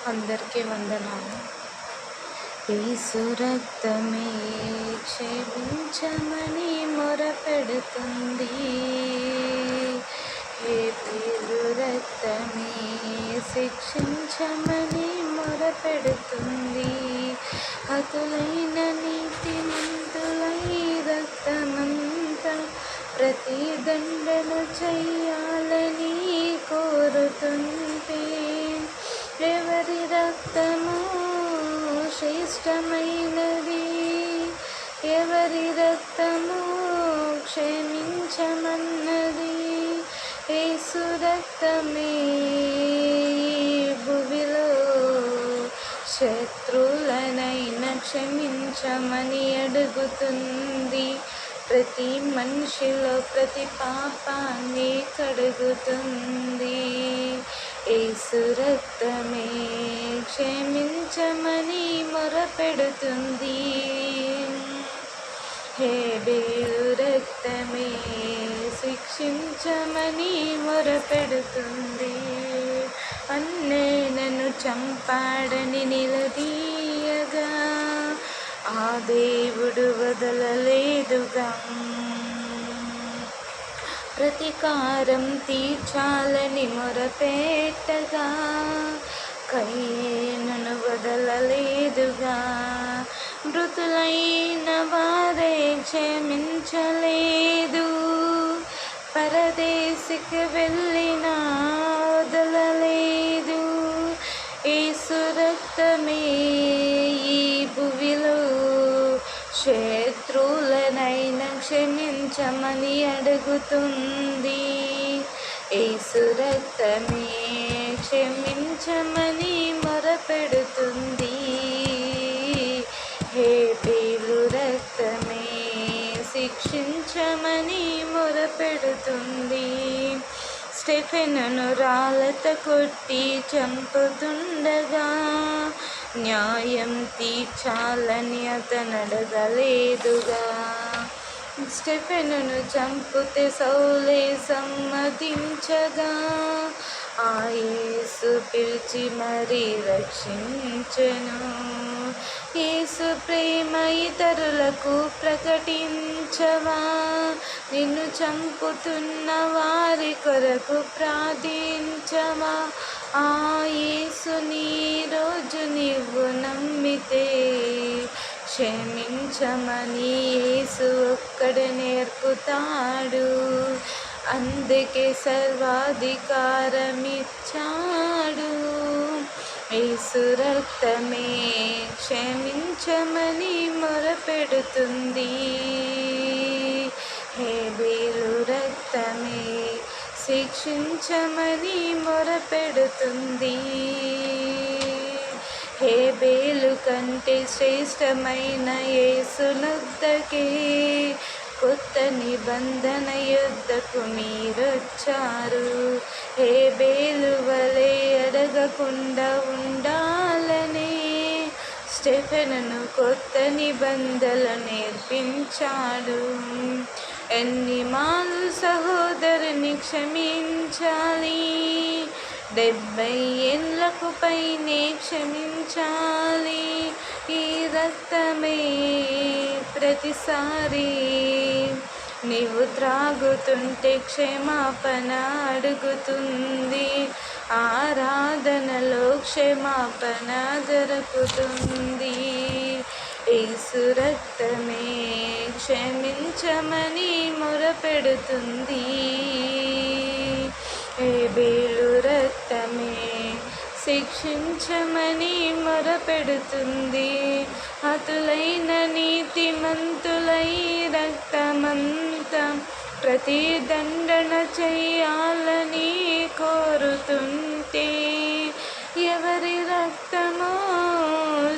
అందరికీ వందనాలు. యేసు రక్తమే క్షమించమని మొరపెడుతుంది. హేబేలు రక్తమే శిక్షించమని మొరపెడుతుంది. హతులైన నీతిమంతులై రక్తమంతా ప్రతిదండన చెయ్యాలని కోరుతుంటే ఎవరి రక్తము శ్రేష్టమైనది, ఎవరి రక్తము క్షమించమన్నది. యేసు రక్తమే భువిలో శత్రువులనైనా క్షమించమని అడుగుతుంది. ప్రతి మనిషిలో ప్రతి పాపాన్ని కడుగుతుంది. యేసు రక్తమే క్షమించమని మొరపెడుతుంది. హేబేలు రక్తమే శిక్షించమని మొరపెడుతుంది. అన్నే నన్ను చంపాడని నిలదీయగా ఆ దేవుడు వదలలేదుగా. ప్రతీకారం తీర్చాలని మొరపెట్టగా కయీనును వదలలేదుగా. మృతులైన వారే క్షమించలేదు, పరదేశికి వెళ్ళిన వదలలేదు. యేసు రక్తమే ఈ భువిలో శత్రువులనైనా క్షమించమని అడుగుతుంది. యేసు రక్తమే క్షమించమని మొరపెడుతుంది. హేబేలు రక్తమే శిక్షించమని మొరపెడుతుంది. స్టెఫెనును రాళ్ళతో కొట్టి చంపుతుండగా న్యాయం తీర్చాలని అతను అడగలేదుగా. స్టెఫెనును చంపితే సౌలే సమ్మతించగా ఆ యేసు పిలిచి మరీ రక్షించెను. యేసు ప్రేమ ఇతరులకు ప్రకటించవా, నిన్ను చంపుతున్న వారి కొరకు ప్రార్థించవా. ఆ యేసుని రోజు నీవు నమ్మితే క్షమించమని యేసు ఒక్కడే నేర్పుతాడు. అందుకే సర్వాధికారమిచ్చాడు. యేసు రక్తమే క్షమించమని మొరపెడుతుంది. హేబేలు రక్తమే శిక్షించమని మొరపెడుతుంది. హేబేలు కంటే శ్రేష్టమైన యేసు నొద్దకే కొత్త నిబంధన యుద్ధకు మీరొచ్చారు. హేబేలు వలె అడగకుండా ఉండాలనే స్టెఫెనును కొత్త నిబంధనలు నేర్పించాడు. ఎన్ని మాలు సహోదరుని క్షమించాలి, 70 ఏళ్లకు పైనే క్షమించాలి. ఈ రక్తమే ప్రతిసారి నీవు త్రాగుతుంటే క్షమాపణ అడుగుతుంది. ఆరాధనలో క్షమాపణ జరుపుతుంది. యేసు రక్తమే క్షమించమని మొరపెడుతుంది. హేబేలు రక్తమే శిక్షించమని మొరపెడుతుంది. హతులైన నీతిమంతులై రక్తమంతా ప్రతిదండన చెయ్యాలని కోరుతుంటే ఎవరి రక్తమో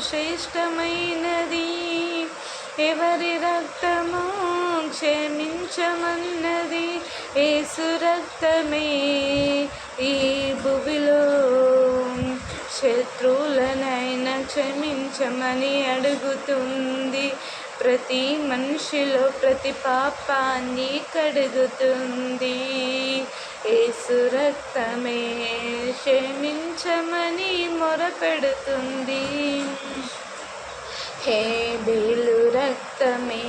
శ్రేష్టమైనది, ఎవరి రక్తమో క్షమించమన్నది. యేసు రక్తమే ఈ భువిలో శత్రువులనైనా క్షమించమని అడుగుతుంది. ప్రతి మనిషిలో ప్రతి పాపాన్ని కడుగుతుంది. యేసు రక్తమే క్షమించమని మొరపెడుతుంది. హేబేలు రక్తమే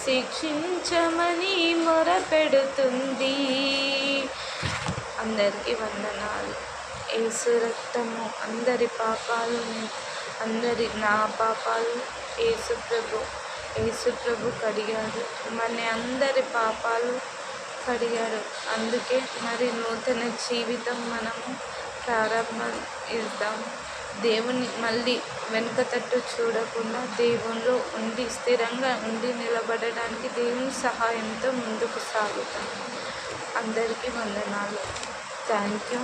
శిక్షించమని మొరపెడుతుంది. అందరికీ వందనాలు. యేసు రక్తము అందరి పాపాలు, నా పాపాలు యేసు ప్రభు కడిగాడు. మన అందరి పాపాలు కడిగాడు. అందుకే మరి నూతన జీవితం మనము ప్రారంభిద్దాం. దేవుని మళ్ళీ వెనుక తట్టు చూడకుండా దేవునిలో ఉండి స్థిరంగా ఉండి నిలబడడానికి దేవుని సహాయంతో ముందుకు సాగుతాం. అందరికీ వందనాలు. Thank you.